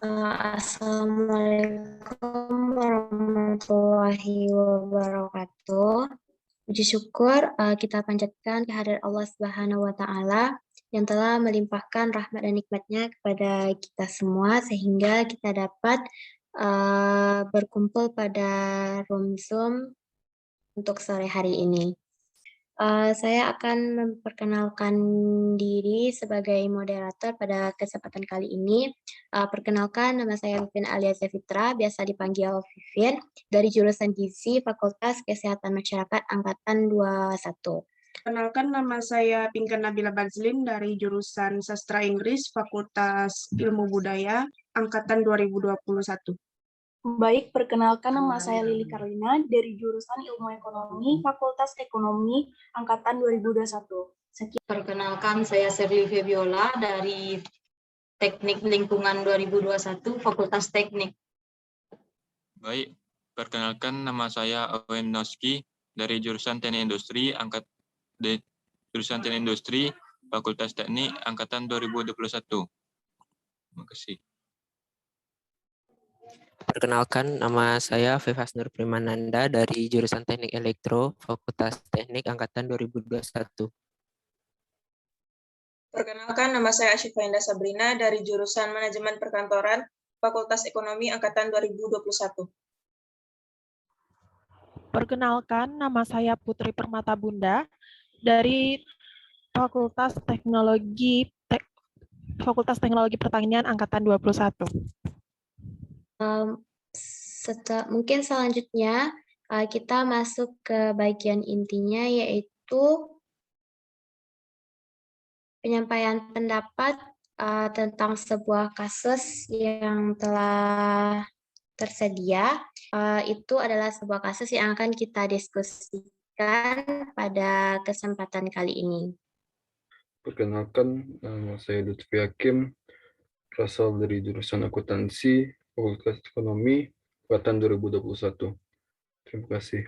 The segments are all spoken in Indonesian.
Assalamualaikum warahmatullahi wabarakatuh. Puji syukur kita panjatkan kehadirat Allah Subhanahu wa Ta'ala yang telah melimpahkan rahmat dan nikmatnya kepada kita semua sehingga kita dapat berkumpul pada room Zoom untuk sore hari ini. Saya akan memperkenalkan diri sebagai moderator pada kesempatan kali ini. Perkenalkan, nama saya Vivien Aliazia Fitra, biasa dipanggil Vivien, dari jurusan Gizi Fakultas Kesehatan Masyarakat Angkatan 21. Perkenalkan, nama saya Pinkan Nabila Bazlin dari jurusan Sastra Inggris Fakultas Ilmu Budaya Angkatan 2021. Baik, perkenalkan nama saya Lili Karlina dari jurusan Ilmu Ekonomi Fakultas Ekonomi Angkatan 2021. Sekian. Perkenalkan, saya Sherly Febiola dari Teknik Lingkungan 2021 Fakultas Teknik. Baik, perkenalkan nama saya Owen Noski dari jurusan Teknik Industri Fakultas Teknik Angkatan 2021. Terima kasih. Perkenalkan, nama saya Vivas Nur Primananda dari jurusan Teknik Elektro, Fakultas Teknik Angkatan 2021. Perkenalkan, nama saya Asyifa Indah Sabrina dari jurusan Manajemen Perkantoran, Fakultas Ekonomi Angkatan 2021. Perkenalkan, nama saya Putri Permata Bunda dari Fakultas Teknologi Pertanian Angkatan 21. Mungkin selanjutnya kita masuk ke bagian intinya, yaitu penyampaian pendapat tentang sebuah kasus yang telah tersedia. Itu adalah sebuah kasus yang akan kita diskusikan pada kesempatan kali ini. Perkenalkan, nama saya Lutfi Hakim, berasal dari jurusan akuntansi Fakultas Ekonomi Angkatan 2021. Terima kasih.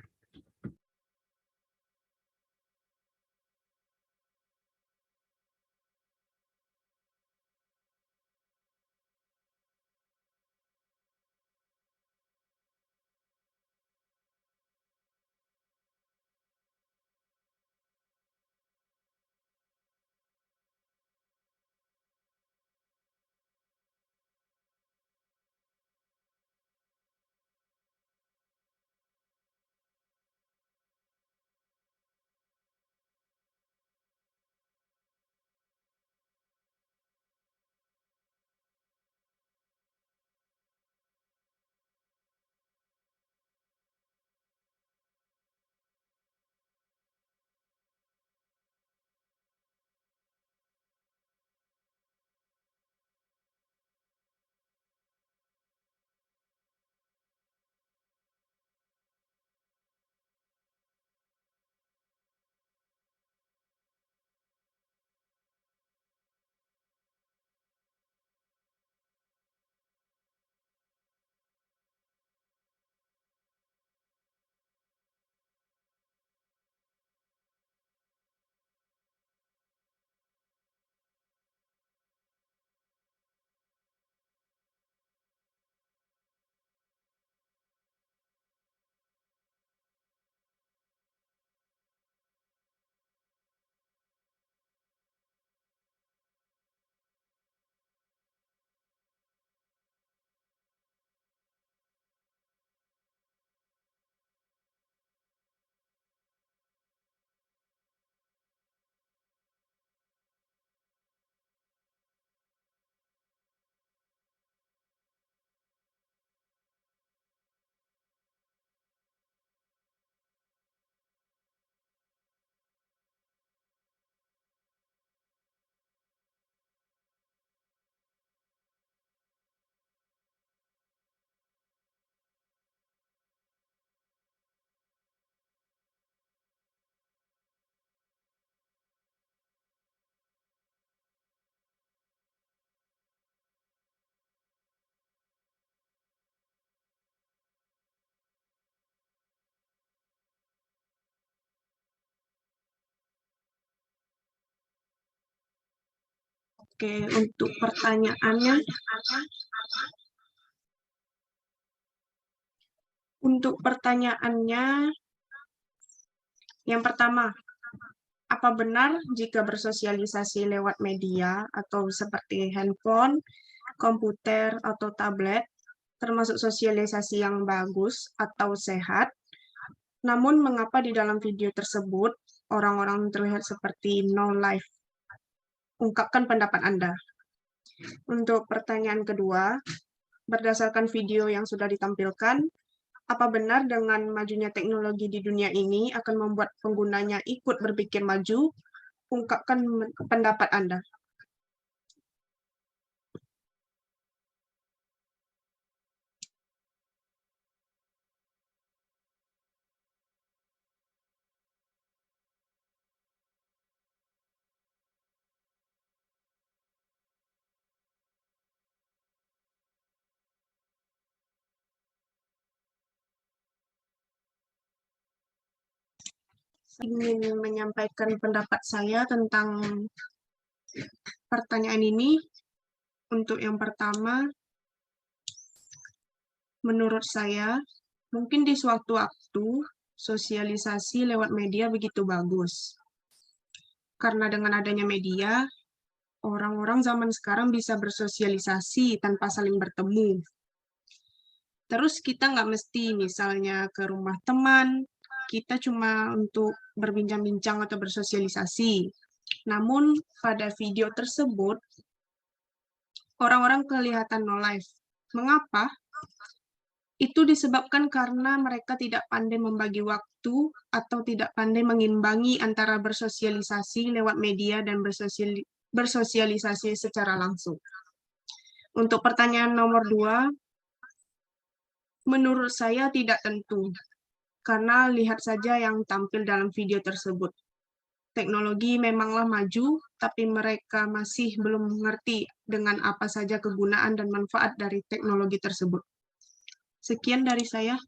Oke, untuk pertanyaannya, Untuk pertanyaannya, yang pertama, apa benar jika bersosialisasi lewat media atau seperti handphone, komputer, atau tablet, termasuk sosialisasi yang bagus atau sehat? Namun mengapa di dalam video tersebut orang-orang terlihat seperti no life? Ungkapkan pendapat Anda. Untuk pertanyaan kedua, berdasarkan video yang sudah ditampilkan, apa benar dengan majunya teknologi di dunia ini akan membuat penggunanya ikut berpikir maju? Ungkapkan pendapat Anda. Ingin menyampaikan pendapat saya tentang pertanyaan ini. Untuk yang pertama, menurut saya, mungkin di suatu waktu sosialisasi lewat media begitu bagus. Karena dengan adanya media, orang-orang zaman sekarang bisa bersosialisasi tanpa saling bertemu. Terus kita nggak mesti misalnya ke rumah teman, kita cuma untuk berbincang-bincang atau bersosialisasi. Namun pada video tersebut, orang-orang kelihatan no life. Mengapa? Itu disebabkan karena mereka tidak pandai membagi waktu atau tidak pandai mengimbangi antara bersosialisasi lewat media dan bersosialisasi secara langsung. Untuk pertanyaan nomor 2, menurut saya tidak tentu. Karena lihat saja yang tampil dalam video tersebut. Teknologi memanglah maju, tapi mereka masih belum mengerti dengan apa saja kegunaan dan manfaat dari teknologi tersebut. Sekian dari saya.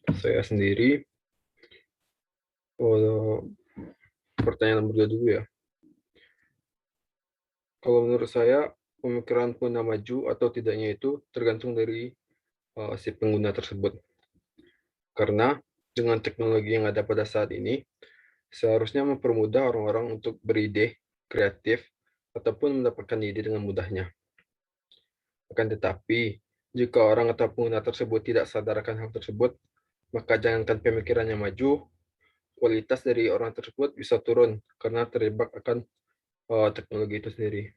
Saya sendiri, pertanyaan nomor 2 dulu ya. Kalau menurut saya, pemikiran pengguna maju atau tidaknya itu tergantung dari si pengguna tersebut. Karena dengan teknologi yang ada pada saat ini, seharusnya mempermudah orang-orang untuk beride, kreatif, ataupun mendapatkan ide dengan mudahnya. Akan tetapi, jika orang atau pengguna tersebut tidak sadar akan hal tersebut, maka jangankan pemikirannya maju, kualitas dari orang tersebut bisa turun karena terjebak akan teknologi itu sendiri.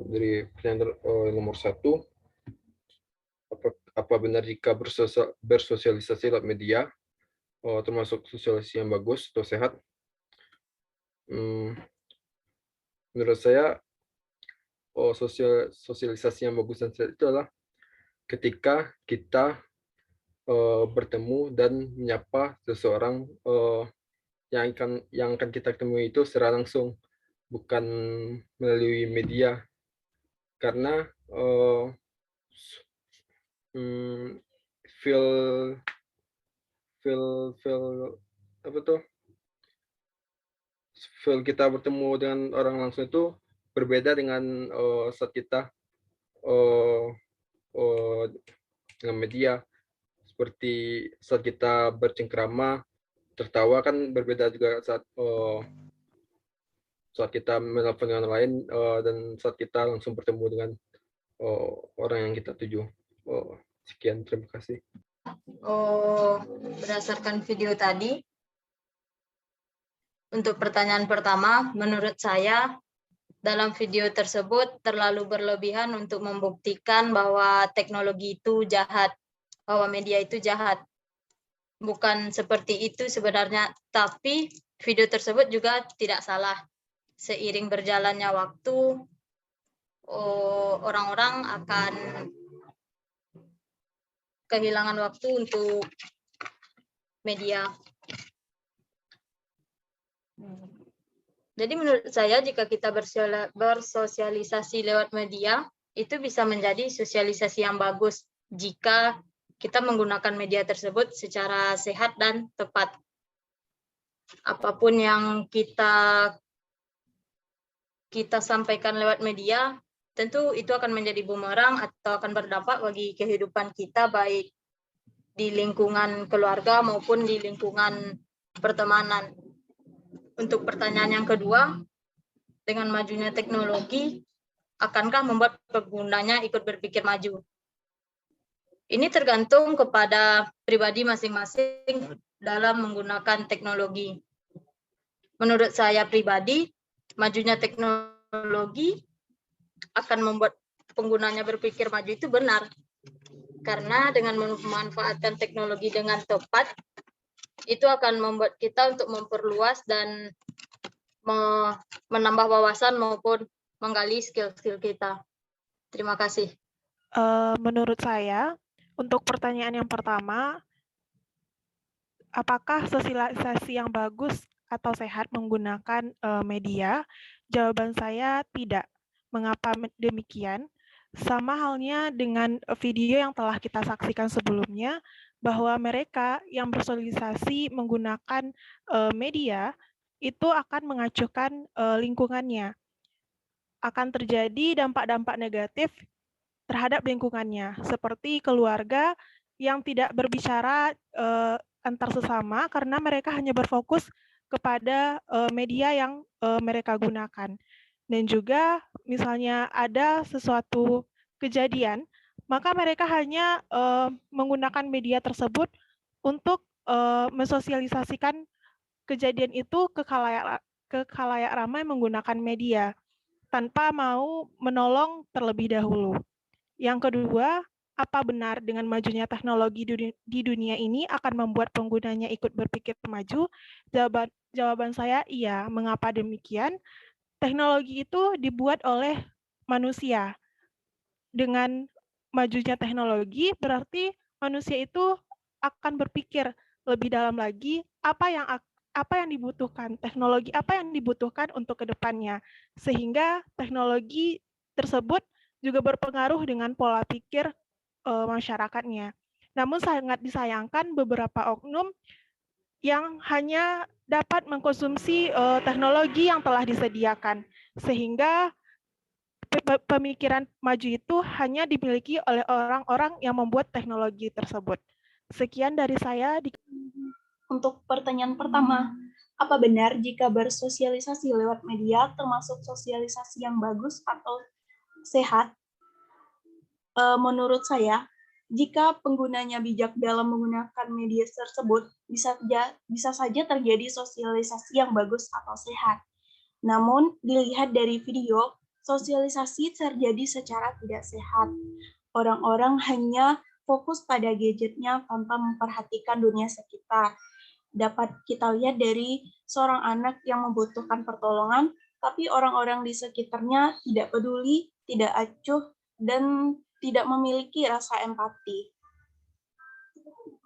Dari pertanyaan nomor 1, apa benar jika bersosialisasi lewat media, termasuk sosialisasi yang bagus atau sehat? Menurut saya, sosialisasi yang bagus dan sehat itu adalah ketika kita bertemu dan menyapa seseorang yang akan kita temui itu secara langsung, bukan melalui media. Karena feel kita bertemu dengan orang langsung itu berbeda dengan saat kita dengan media. Seperti saat kita bercengkrama, tertawa kan berbeda juga saat kita menelpon dengan lain dan saat kita langsung bertemu dengan orang yang kita tuju. Sekian, terima kasih. Berdasarkan video tadi, untuk pertanyaan pertama, menurut saya dalam video tersebut terlalu berlebihan untuk membuktikan bahwa teknologi itu jahat, bahwa media itu jahat. Bukan seperti itu sebenarnya, tapi video tersebut juga tidak salah. Seiring berjalannya waktu, orang-orang akan kehilangan waktu untuk media. Jadi menurut saya jika kita bersosialisasi lewat media, itu bisa menjadi sosialisasi yang bagus jika kita menggunakan media tersebut secara sehat dan tepat. Apapun yang kita sampaikan lewat media tentu itu akan menjadi bumerang atau akan berdampak bagi kehidupan kita, baik di lingkungan keluarga maupun di lingkungan pertemanan. Untuk pertanyaan yang kedua, dengan majunya teknologi, akankah membuat penggunanya ikut berpikir maju? Ini tergantung kepada pribadi masing-masing dalam menggunakan teknologi. Menurut saya pribadi, majunya teknologi akan membuat penggunanya berpikir maju itu benar. Karena dengan memanfaatkan teknologi dengan tepat, itu akan membuat kita untuk memperluas dan menambah wawasan maupun menggali skill-skill kita. Terima kasih. Menurut saya, untuk pertanyaan yang pertama, apakah sosialisasi yang bagus atau sehat menggunakan media? Jawaban saya tidak. Mengapa demikian? Sama halnya dengan video yang telah kita saksikan sebelumnya, bahwa mereka yang bersosialisasi menggunakan media itu akan mengacuhkan lingkungannya. Akan terjadi dampak-dampak negatif terhadap lingkungannya, seperti keluarga yang tidak berbicara antar sesama karena mereka hanya berfokus kepada media yang mereka gunakan. Dan juga misalnya ada sesuatu kejadian, maka mereka hanya menggunakan media tersebut untuk mensosialisasikan kejadian itu ke khalayak ramai menggunakan media tanpa mau menolong terlebih dahulu. Yang kedua, apa benar dengan majunya teknologi di dunia ini akan membuat penggunanya ikut berpikir maju? Jawaban saya iya. Mengapa demikian? Teknologi itu dibuat oleh manusia. Dengan majunya teknologi, berarti manusia itu akan berpikir lebih dalam lagi apa yang dibutuhkan, teknologi apa yang dibutuhkan untuk kedepannya, sehingga teknologi tersebut juga berpengaruh dengan pola pikir masyarakatnya. Namun sangat disayangkan beberapa oknum yang hanya dapat mengkonsumsi teknologi yang telah disediakan, sehingga pemikiran maju itu hanya dimiliki oleh orang-orang yang membuat teknologi tersebut. Sekian dari saya. Untuk pertanyaan pertama, apa benar jika bersosialisasi lewat media termasuk sosialisasi yang bagus atau sehat? Menurut saya, jika penggunanya bijak dalam menggunakan media tersebut, bisa saja terjadi sosialisasi yang bagus atau sehat. Namun, dilihat dari video, sosialisasi terjadi secara tidak sehat. Orang-orang hanya fokus pada gadgetnya tanpa memperhatikan dunia sekitar. Dapat kita lihat dari seorang anak yang membutuhkan pertolongan, tapi orang-orang di sekitarnya tidak peduli, tidak acuh, dan tidak memiliki rasa empati.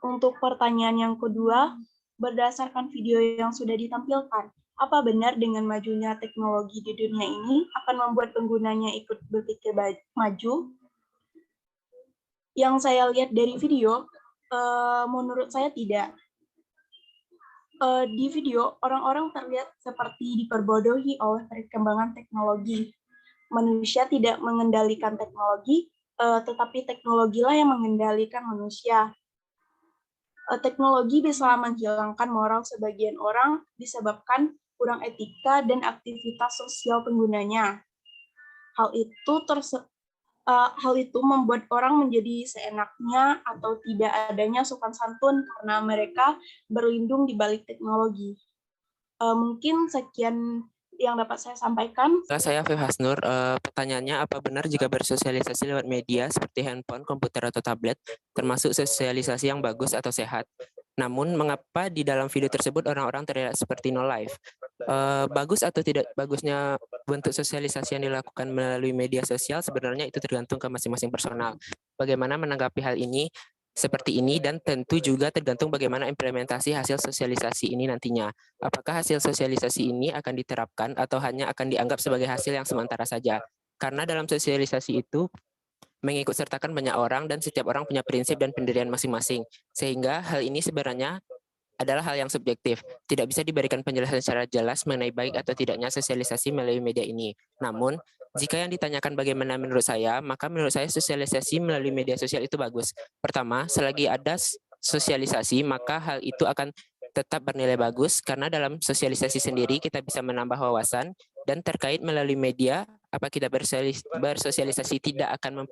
Untuk pertanyaan yang kedua, berdasarkan video yang sudah ditampilkan, apa benar dengan majunya teknologi di dunia ini akan membuat penggunanya ikut berpikir maju? Yang saya lihat dari video, menurut saya tidak. Di video, orang-orang terlihat seperti diperbodohi oleh perkembangan teknologi. Manusia tidak mengendalikan teknologi, tetapi teknologilah yang mengendalikan manusia. Teknologi bisa menghilangkan moral sebagian orang disebabkan kurang etika dan aktivitas sosial penggunanya. Hal itu membuat orang menjadi seenaknya atau tidak adanya sopan santun karena mereka berlindung di balik teknologi. Mungkin sekian yang dapat saya sampaikan. Saya Vivas Nur. Pertanyaannya, apa benar jika bersosialisasi lewat media seperti handphone, komputer, atau tablet termasuk sosialisasi yang bagus atau sehat? Namun, mengapa di dalam video tersebut orang-orang terlihat seperti no life? Bagus atau tidak bagusnya bentuk sosialisasi yang dilakukan melalui media sosial sebenarnya itu tergantung ke masing-masing personal. Bagaimana menanggapi hal ini seperti ini, dan tentu juga tergantung bagaimana implementasi hasil sosialisasi ini nantinya. Apakah hasil sosialisasi ini akan diterapkan atau hanya akan dianggap sebagai hasil yang sementara saja? Karena dalam sosialisasi itu mengikut sertakan banyak orang dan setiap orang punya prinsip dan pendirian masing-masing. Sehingga hal ini sebenarnya adalah hal yang subjektif. Tidak bisa diberikan penjelasan secara jelas mengenai baik atau tidaknya sosialisasi melalui media ini. Namun, Jika yang ditanyakan bagaimana menurut saya, maka menurut saya sosialisasi melalui media sosial itu bagus. Pertama, selagi ada sosialisasi, maka hal itu akan tetap bernilai bagus karena dalam sosialisasi sendiri kita bisa menambah wawasan dan terkait melalui media, apa kita bersosialisasi tidak akan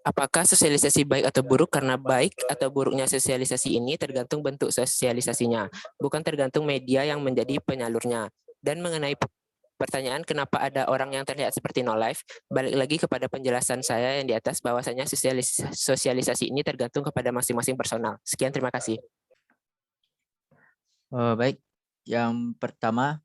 apakah sosialisasi baik atau buruk? Karena baik atau buruknya sosialisasi ini tergantung bentuk sosialisasinya, bukan tergantung media yang menjadi penyalurnya. Dan mengenai pertanyaan kenapa ada orang yang terlihat seperti no life, balik lagi kepada penjelasan saya yang di atas bahwasanya sosialisasi ini tergantung kepada masing-masing personal. Sekian, terima kasih. Baik, yang pertama,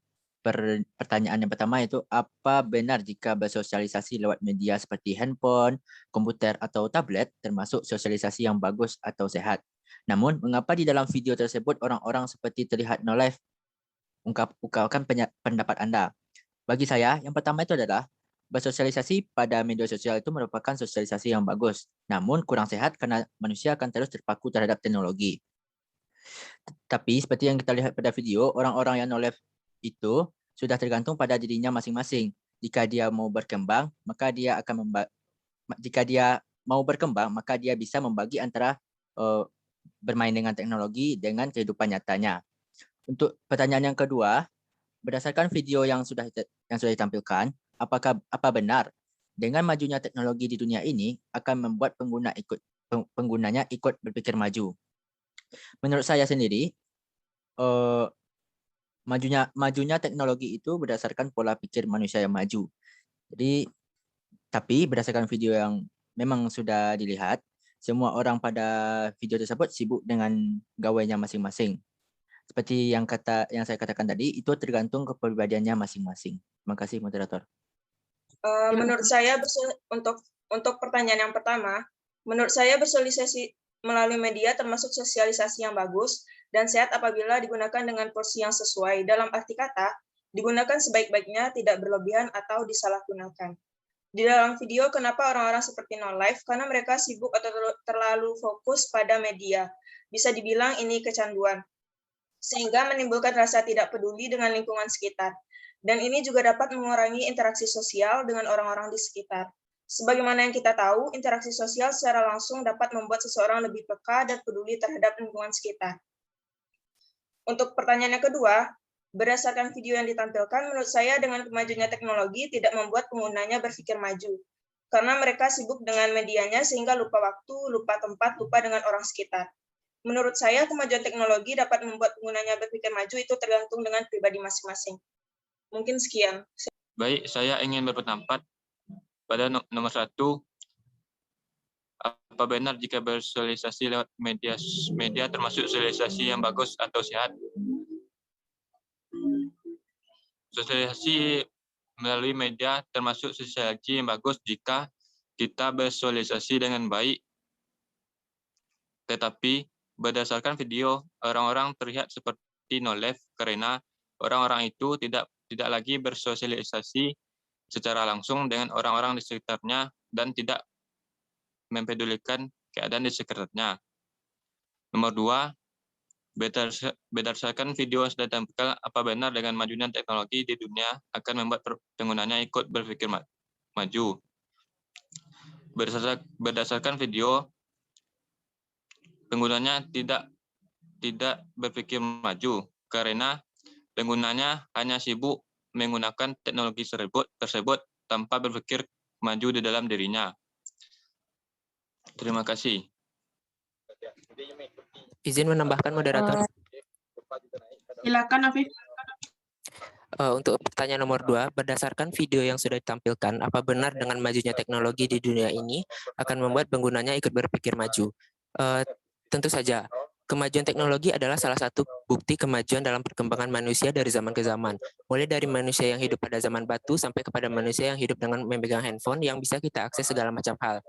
pertanyaan yang pertama itu apa benar jika bersosialisasi lewat media seperti handphone, komputer atau tablet termasuk sosialisasi yang bagus atau sehat? Namun mengapa di dalam video tersebut orang-orang seperti terlihat no life? Ungkapkan pendapat Anda. Bagi saya, yang pertama itu adalah bersosialisasi pada media sosial itu merupakan sosialisasi yang bagus, namun kurang sehat karena manusia akan terus terpaku terhadap teknologi. Tapi seperti yang kita lihat pada video, orang-orang yang no life itu sudah tergantung pada dirinya masing-masing. Jika dia mau berkembang, maka dia akan maka dia bisa membagi antara bermain dengan teknologi dengan kehidupan nyatanya. Untuk pertanyaan yang kedua, berdasarkan video yang sudah ditampilkan, apa benar dengan majunya teknologi di dunia ini akan membuat penggunanya ikut berpikir maju? Menurut saya sendiri, majunya teknologi itu berdasarkan pola pikir manusia yang maju. Tapi berdasarkan video yang memang sudah dilihat, semua orang pada video tersebut sibuk dengan gawainya masing-masing. Seperti yang saya katakan tadi, itu tergantung kepribadiannya masing-masing. Terima kasih, moderator. Menurut saya, untuk pertanyaan yang pertama, menurut saya bersosialisasi melalui media termasuk sosialisasi yang bagus dan sehat apabila digunakan dengan porsi yang sesuai. Dalam arti kata, digunakan sebaik-baiknya, tidak berlebihan atau disalahgunakan. Di dalam video, kenapa orang-orang seperti no life? Karena mereka sibuk atau terlalu fokus pada media. Bisa dibilang ini kecanduan, sehingga menimbulkan rasa tidak peduli dengan lingkungan sekitar. Dan ini juga dapat mengurangi interaksi sosial dengan orang-orang di sekitar. Sebagaimana yang kita tahu, interaksi sosial secara langsung dapat membuat seseorang lebih peka dan peduli terhadap lingkungan sekitar. Untuk pertanyaan yang kedua, berdasarkan video yang ditampilkan, menurut saya dengan kemajuannya teknologi tidak membuat penggunanya berpikir maju. Karena mereka sibuk dengan medianya sehingga lupa waktu, lupa tempat, lupa dengan orang sekitar. Menurut saya, kemajuan teknologi dapat membuat penggunanya berpikir maju itu tergantung dengan pribadi masing-masing. Mungkin sekian. Baik, saya ingin berpendapat pada nomor 1, apa benar jika bersosialisasi lewat media termasuk sosialisasi yang bagus atau sehat? Sosialisasi melalui media termasuk sosialisasi yang bagus jika kita bersosialisasi dengan baik. Tetapi berdasarkan video, orang-orang terlihat seperti no life karena orang-orang itu tidak lagi bersosialisasi secara langsung dengan orang-orang di sekitarnya dan tidak mempedulikan keadaan di sekitarnya. Nomor 2, berdasarkan video yang sudah ditampilkan, apa benar dengan majunya teknologi di dunia akan membuat penggunanya ikut berpikir maju? Berdasarkan video, penggunanya tidak berpikir maju karena penggunanya hanya sibuk menggunakan teknologi tersebut tanpa berpikir maju di dalam dirinya. Terima kasih. Izin menambahkan, moderator. Silakan, Afif. Untuk pertanyaan nomor 2, berdasarkan video yang sudah ditampilkan, apa benar dengan majunya teknologi di dunia ini akan membuat penggunanya ikut berpikir maju? Tentu saja. Kemajuan teknologi adalah salah satu bukti kemajuan dalam perkembangan manusia dari zaman ke zaman. Mulai dari manusia yang hidup pada zaman batu sampai kepada manusia yang hidup dengan memegang handphone yang bisa kita akses segala macam hal.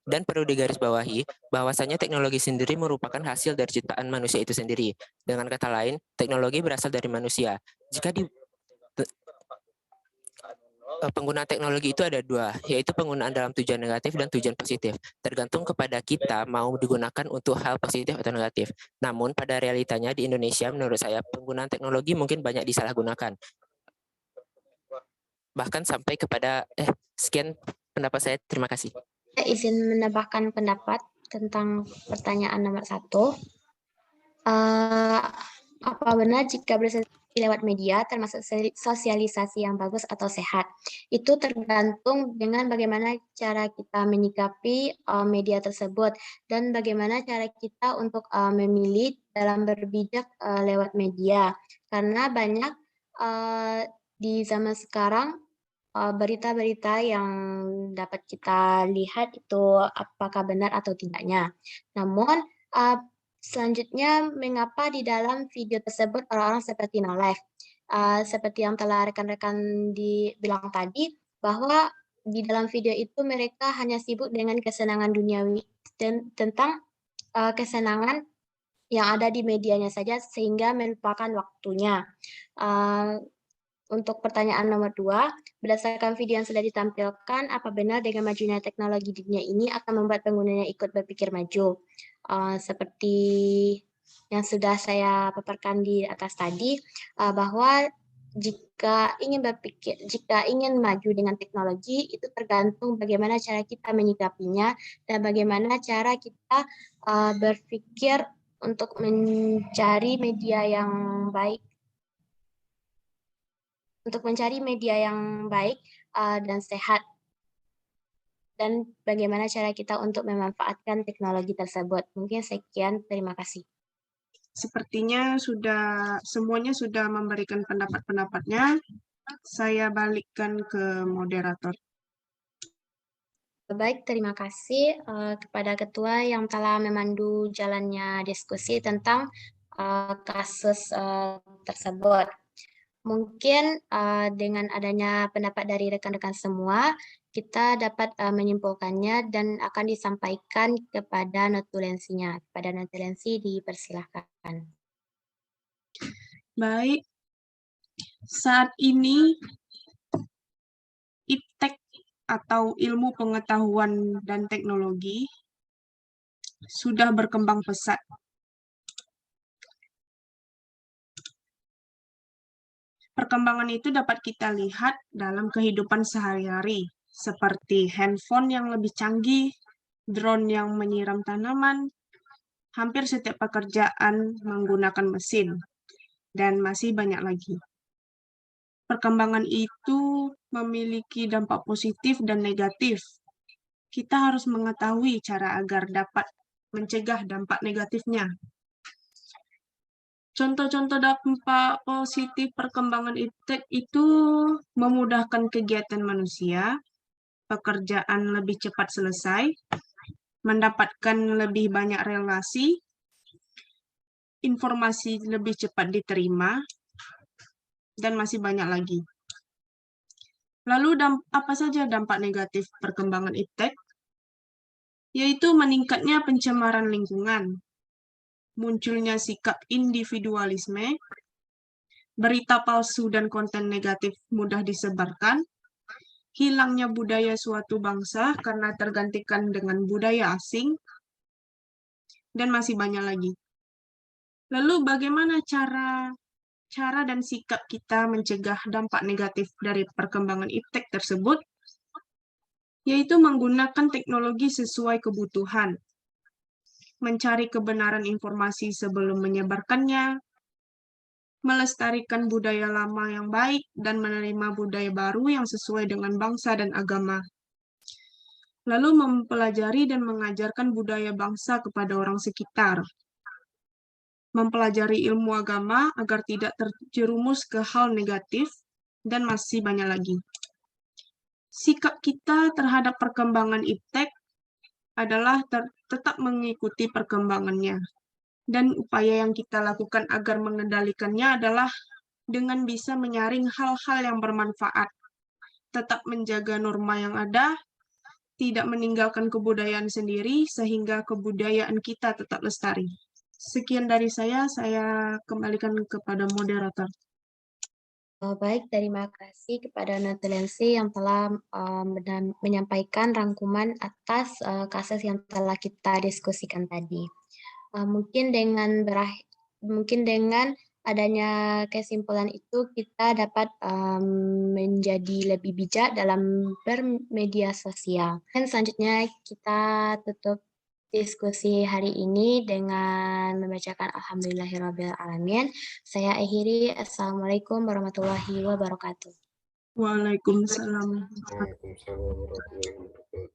Dan perlu digarisbawahi bahwasanya teknologi sendiri merupakan hasil dari ciptaan manusia itu sendiri. Dengan kata lain, teknologi berasal dari manusia. penggunaan teknologi itu ada dua, yaitu penggunaan dalam tujuan negatif dan tujuan positif. Tergantung kepada kita mau digunakan untuk hal positif atau negatif. Namun pada realitanya di Indonesia menurut saya penggunaan teknologi mungkin banyak disalahgunakan. Bahkan sampai kepada sekian pendapat saya. Terima kasih. Saya izin menambahkan pendapat tentang pertanyaan nomor 1. Apa benar jika bersosialisasi lewat media termasuk sosialisasi yang bagus atau sehat? Itu tergantung dengan bagaimana cara kita menyikapi media tersebut dan bagaimana cara kita untuk memilih dalam berbijak lewat media. Karena banyak di zaman sekarang berita-berita yang dapat kita lihat itu apakah benar atau tidaknya. Namun selanjutnya, mengapa di dalam video tersebut orang-orang seperti no life? Seperti yang telah rekan-rekan bilang tadi, bahwa di dalam video itu mereka hanya sibuk dengan kesenangan duniawi dan tentang kesenangan yang ada di medianya saja sehingga melupakan waktunya. Untuk pertanyaan nomor 2, berdasarkan video yang sudah ditampilkan, apa benar dengan majunya teknologi di dunia ini akan membuat penggunanya ikut berpikir maju? Seperti yang sudah saya paparkan di atas tadi, bahwa jika ingin maju dengan teknologi, itu tergantung bagaimana cara kita menyikapinya dan bagaimana cara kita berpikir untuk mencari media yang baik. Dan sehat, dan bagaimana cara kita untuk memanfaatkan teknologi tersebut. Mungkin sekian, terima kasih. Sepertinya semuanya sudah memberikan pendapat-pendapatnya. Saya balikkan ke moderator. Baik, terima kasih kepada Ketua yang telah memandu jalannya diskusi tentang kasus tersebut. Mungkin dengan adanya pendapat dari rekan-rekan semua, kita dapat menyimpulkannya dan akan disampaikan kepada notulensinya. Kepada notulensi dipersilahkan. Baik, saat ini IPTEK atau Ilmu Pengetahuan dan Teknologi sudah berkembang pesat. Perkembangan itu dapat kita lihat dalam kehidupan sehari-hari, seperti handphone yang lebih canggih, drone yang menyiram tanaman, hampir setiap pekerjaan menggunakan mesin, dan masih banyak lagi. Perkembangan itu memiliki dampak positif dan negatif. Kita harus mengetahui cara agar dapat mencegah dampak negatifnya. Contoh-contoh dampak positif perkembangan IPTEK itu memudahkan kegiatan manusia, pekerjaan lebih cepat selesai, mendapatkan lebih banyak relasi, informasi lebih cepat diterima, dan masih banyak lagi. Lalu apa saja dampak negatif perkembangan IPTEK? Yaitu meningkatnya pencemaran lingkungan, munculnya sikap individualisme, berita palsu dan konten negatif mudah disebarkan, hilangnya budaya suatu bangsa karena tergantikan dengan budaya asing, dan masih banyak lagi. Lalu bagaimana cara dan sikap kita mencegah dampak negatif dari perkembangan IPTEK tersebut? Yaitu menggunakan teknologi sesuai kebutuhan, mencari kebenaran informasi sebelum menyebarkannya, melestarikan budaya lama yang baik, dan menerima budaya baru yang sesuai dengan bangsa dan agama. Lalu mempelajari dan mengajarkan budaya bangsa kepada orang sekitar. Mempelajari ilmu agama agar tidak terjerumus ke hal negatif, dan masih banyak lagi. Sikap kita terhadap perkembangan IPTEK adalah tetap mengikuti perkembangannya. Dan upaya yang kita lakukan agar mengendalikannya adalah dengan bisa menyaring hal-hal yang bermanfaat, tetap menjaga norma yang ada, tidak meninggalkan kebudayaan sendiri, sehingga kebudayaan kita tetap lestari. Sekian dari saya kembalikan kepada moderator. Baik, terima kasih kepada Natalensi yang telah menyampaikan rangkuman atas kasus yang telah kita diskusikan tadi. Mungkin dengan adanya kesimpulan itu kita dapat menjadi lebih bijak dalam bermedia sosial. Dan selanjutnya kita tutup diskusi hari ini dengan membacakan Alhamdulillahirrabbilalamin. Saya akhiri. Assalamualaikum warahmatullahi wabarakatuh. Waalaikumsalam. Waalaikumsalam warahmatullahi wabarakatuh.